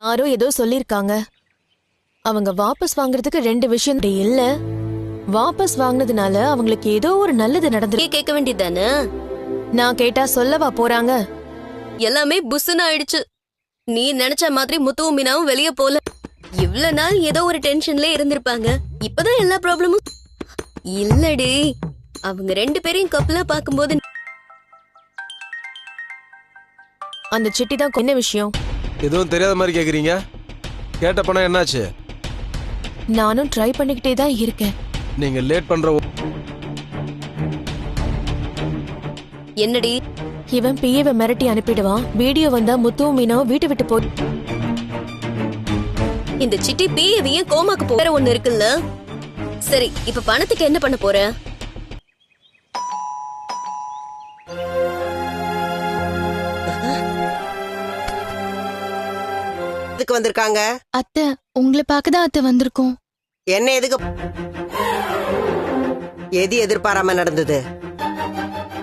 யாரோ ஏதோ சொல்லிருக்காங்க. அவங்க வாபஸ் வாங்குறதுக்கு 2 விஷயம் இல்ல. வாபஸ் வாங்கினதுனால அவங்களுக்கு ஏதோ ஒரு நல்லது நடந்துருக்கு. கேட்க வேண்டியதானே? நான் கேட்டா சொல்லவா போறாங்க? எல்லாமே புஸ்ஸுன்னு ஆயிடுச்சு. நீ நினைச்ச மாதிரி முத்துவும் மீனாவும் வெளியே போல. இவ்வளவு நாள் ஏதோ ஒரு டென்ஷன்ல இருந்திருப்பாங்க. இப்பதான் எல்லா ப்ராப்ளமும். இல்லடி, அவங்க 2 பேரையும் கப்பலா பாக்கும்போது அந்த சிட்டி தான். என்ன விஷயம்? எதுவும் தெரியாத மாதிரி கேக்குறீங்க. கேட்ட பணம் என்னாச்சு? நானும் ட்ரை பண்ணிக்கிட்டே தான் இருக்கேன். நீங்க லேட் பண்ற என்னடி? இவன் பிஏவை மிரட்டி அனுப்பிடுவான். வீடியோ வந்தா முத்துவும் மீனாவும் வீட்டை விட்டு போ. இந்த சிட்டி பிஏவிய கோமாக்கு போற ஒண்ணு இருக்குல்ல. சரி, இப்ப பணத்துக்கு என்ன பண்ண போற? எதுக்கு வந்திருக்காங்க? அத்தை, உங்களை பார்க்கதான் அத்தை வந்திருக்கோம். என்ன எதுக்கு? எது எதிர்பாராம நடந்தது?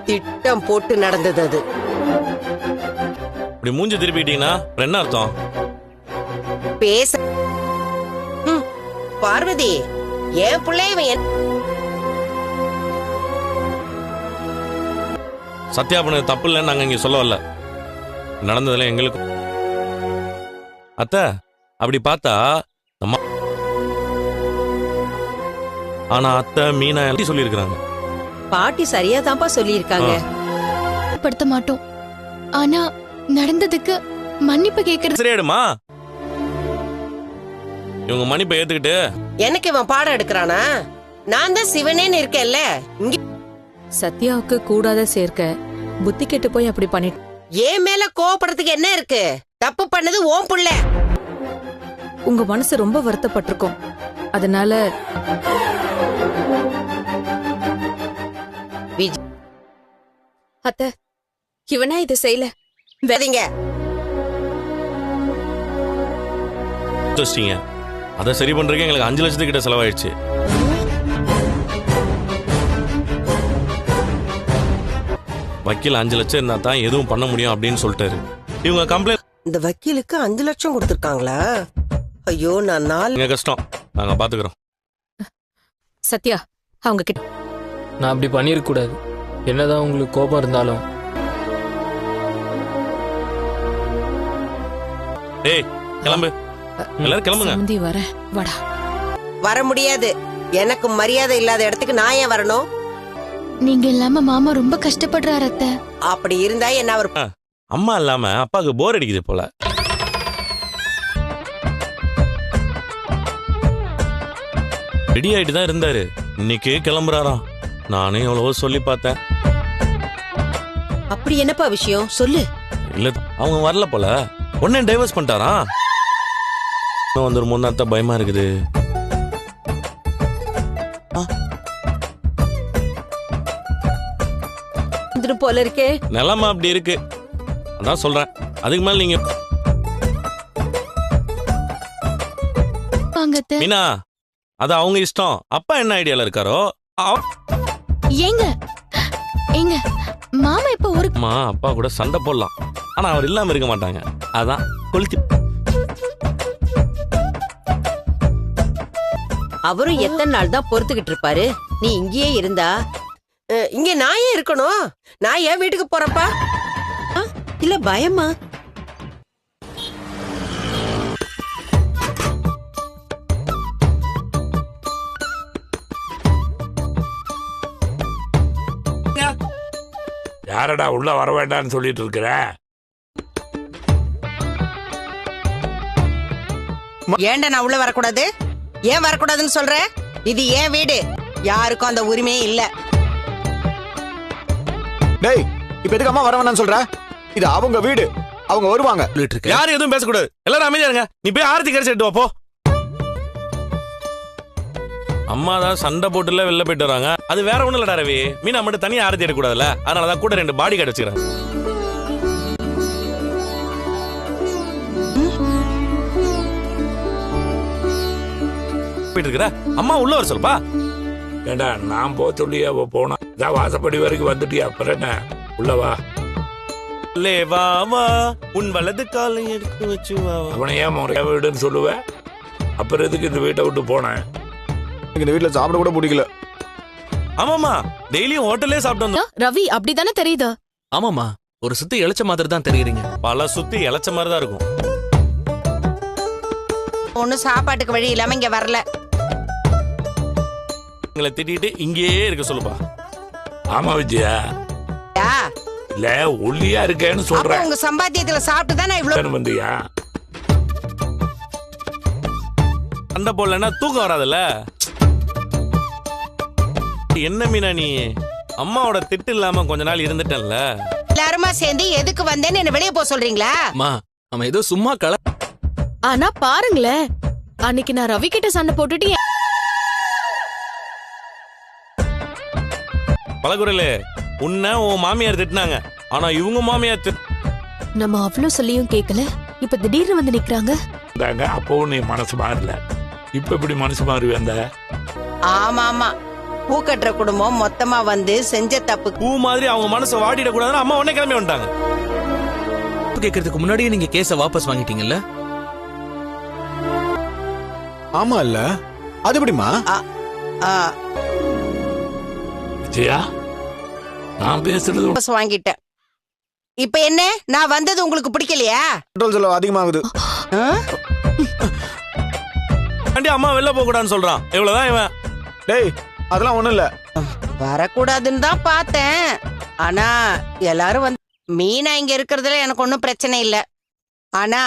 திட்டம் போட்டு நடந்தது அது. இப்படி மூஞ்சி திருப்பிட்டீங்கன்னா என்ன அர்த்தம்? பேச பார்வதி, என் பிள்ளை சத்யா பண்ணது தப்பு இல்லைன்னு நாங்க இங்க சொல்ல வரல. நடந்ததுல எங்களுக்கு அத்தை அப்படி பார்த்தா நம்ம ஆனா அத்தை மீனா எப்படி சொல்லியிருக்கிறாங்க? பாட்டி சரியா தான்ப்பா சொல்லியிருக்காங்க. படுத்த மாட்டோம். ஆனா நடந்ததுக்கு மன்னிப்பு கேக்குறது சரியாயிடுமா? இவங்க மன்னிப்பை ஏத்துக்கிட்டு எனக்கு இவன் பாடம் எடுக்கிறானா? நான் தான் சிவனேன்னு இருக்கேன்ல. இங்க சத்யாவுக்கு கூடாத சேர்க்க புத்தி கெட்டு போய் அப்படி பண்ணிட்டு என் மேல கோவப்படுறதுக்கு என்ன இருக்கு? தப்பு பண்ணது ஓன் புள்ள. உங்க மனசு ரொம்ப வருத்தப்பட்டிருக்கும். அதனால அத்தை, இவனா இது செய்யல. வேறீங்க வச்சிட்டீங்க. அதை சரி பண்றதுக்கு எங்களுக்கு 5 லட்சத்துக்கிட்ட செலவாயிடுச்சு. வக்கீல் 5 லட்சம் இருந்தா தான் எதுவும் பண்ண முடியும் அப்படின்னு சொல்லிட்டாரு. இவங்க கம்ப்ளைண்ட். இந்த வக்கீலுக்கு 5 லட்சம் கொடுத்திருக்காங்களா? ஐயோ, நான் 4 எங்க கஷ்டம், நாங்க பாத்துக்கிறோம். சத்யா அவங்க கிட்ட நான் அப்படி பண்ணிருக்க கூடாது. என்னதான் உங்களுக்கு கோபம் இருந்தாலும். ஏய் கிளம்பு, எல்லாரும் கிளம்புங்க. சம்மந்தி வர வாடா. வர முடியாது. எனக்கு மரியாதை இல்லாத இடத்துக்கு நான் ஏன் வரணும்? நீங்க இல்லாம மாமா ரொம்ப கஷ்டப்படுறாரு அத்தை. அப்படி இருந்தா என்ன அவர் அம்மா இல்லாம அப்பாவுக்கு போர் அடிக்குது போல. ரெடி ஆயிட்டு தான் இருந்தாரு. இன்னைக்கு கிளம்புறாராம். நானே எவ்வளவோ சொல்லி பார்த்தேன். அப்படி என்னப்பா விஷயம் சொல்லு. இல்ல அவங்க வரல போல. உடனே டைவர்ஸ் பண்ணிட்டாராம். வந்துரு முன்னாத்த பயமா இருக்குது. போல இருக்கே. நிலைமை அப்படி இருக்கு. அதான் சொல்றேன். அதுக்கு மேல நீங்க மீனா, அது அவங்க இஷ்டம். அப்பா என்ன ஐடியால இருக்காரோ. ஏங்க ஏங்க மாமா இப்ப ஒரு அம்மா அப்பா கூட சண்டை போடலாம். ஆனா அவர் இல்லாம இருக்க மாட்டாங்க. அதான் கொளுத்தி. அவரும் எத்தனை நாள் தான் பொறுத்துக்கிட்டு இருப்பாரு? நீ இங்கேயே இருந்தா இங்க நான் ஏன் இருக்கணும்? நான் ஏன் வீட்டுக்கு போறப்பா? இல்ல பயமா? யாரடா உள்ள வர வேண்டாம்னு சொல்லிட்டு இருக்கிற? ஏன்டா நான் உள்ள வரக்கூடாது? ஏன் வரக்கூடாதுன்னு சொல்ற? இது ஏன் வீடு. யாருக்கும் அந்த உரிமையே இல்ல. டேய், இப்ப எதுக்கு அம்மா வர வேண்டாம்னு சொல்ற? இது அவங்க வீடு. அவங்க வருவாங்க. யாரும் எதுவும் பேசக்கூடாது. எல்லாரும் அமைதியா இருங்க. நீ போய் ஆரத்தி கரைச்சு எடுத்து வா போ. அம்மா தான் சண்டை போட்டுல வெளில போயிட்டு வராங்க. அது வேற ஒண்ணும் இல்லடா ரவி. மீனா மட்டும் தனியா ஆரத்தி எடுக்கக்கூடாதுல்ல. அதனாலதான் கூட 2 பாடி கார்டு வச்சுக்கிறேன். போயிட்டு இருக்கிற அம்மா உள்ள வர சொல்லுப்பா. ஏண்டா நான் போக சொல்லி அவ போனா வாசப்படி வரைக்கும் வந்துட்டியா? அப்புறம் என்ன? உள்ளவா. லே வா வா உன் வலது காலை எடுத்து வச்சு வா வா. அவனை ஏன் முறையா வீடுன்னு சொல்லுவேன். அப்புறம் எதுக்கு இந்த வீட்டை விட்டு போனேன்? எனக்கு இந்த வீட்டுல சாப்பிட கூட பிடிக்கல. ஆமாமா டெய்லியும் ஹோட்டல்லே சாப்பிட்டு வந்தோம். ரவி அப்படிதானே தெரியுது. ஆமாமா ஒரு சுத்தி இழைச்ச மாதிரி தான் தெரியுறீங்க. பல சுத்தி இளைச்ச மாதிரி தான் இருக்கும். ஒன்னும் சாப்பாட்டுக்கு வழி இல்லாம இங்க வரல. எங்களை திட்டிட்டு இங்கேயே இருக்க சொல்லுப்பா. ஆமா விஜயா, இல்ல ஒல்லியா இருக்கேன்னு அப்ப சொல்றேன். உங்க சம்பாத்தியத்துல சாப்பிட்டு தான் நான் இவ்வளவு வந்தியா? சண்டை போடலன்னா தூக்கம் வராதுல்ல. என்ன மீனா நீ அம்மாவோட திட்டு இல்லாம கொஞ்ச நாள் இருந்துட்டேன்ல. எல்லாருமா சேர்ந்து எதுக்கு வந்தேன்னு என்ன வெளியே போக சொல்றீங்களா? அம்மா அவன் ஏதோ சும்மா ஆனா பாருங்களேன், அன்னைக்கு நான் ரவி கிட்ட சண்டை போட்டுட்டு பலகுரலே உன்னை உன் மாமியார் திட்டினாங்க. ஆனா இவங்க மாமியார் நம்ம அவ்வளவு சொல்லியும் கேட்கல. இப்ப திடீர்னு வந்து நிக்கிறாங்க. அப்பவும் நீ மனசு மாறல, இப்ப எப்படி மனசு மாறி வந்த? ஆமா ஆமா, பூ கட்டுற குடும்பம் மொத்தமா வந்து செஞ்ச தப்பு. பூ மாதிரி அவங்க மனசை வாடிட கூடாதுன்னு அம்மா உடனே கிளம்பி வந்துட்டாங்க. கேட்கறதுக்கு முன்னாடியே நீங்க கேஸ வாபஸ் வாங்கிட்டீங்கல்ல? ஆமா இல்ல, அது எப்படிமா? விஜயா, நான் பேசுறது வாபஸ் வாங்கிட்டேன். இப்ப என்ன, நான் வந்தது உங்களுக்கு பிடிக்கலையா? பெட்ரோல் செலவு அதிகமாகுது. அம்மா வெளில போக கூடாதுன்னு சொல்றான். இவ்வளவுதான் இவன். டேய் அதெல்லாம் ஒண்ணும் இல்ல. வரக்கூடாதுன்னு தான் பார்த்தேன். ஆனா எல்லாரும் வந்து மீனா இங்க இருக்கிறதுல எனக்கு ஒன்னும் பிரச்சனை இல்ல. ஆனா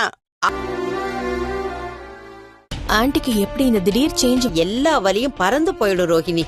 ஆன்ட்டிக்கு எப்படி இந்த திடீர் சேஞ்ச்? எல்லா வலியும் பறந்து போயிடும் ரோஹிணி.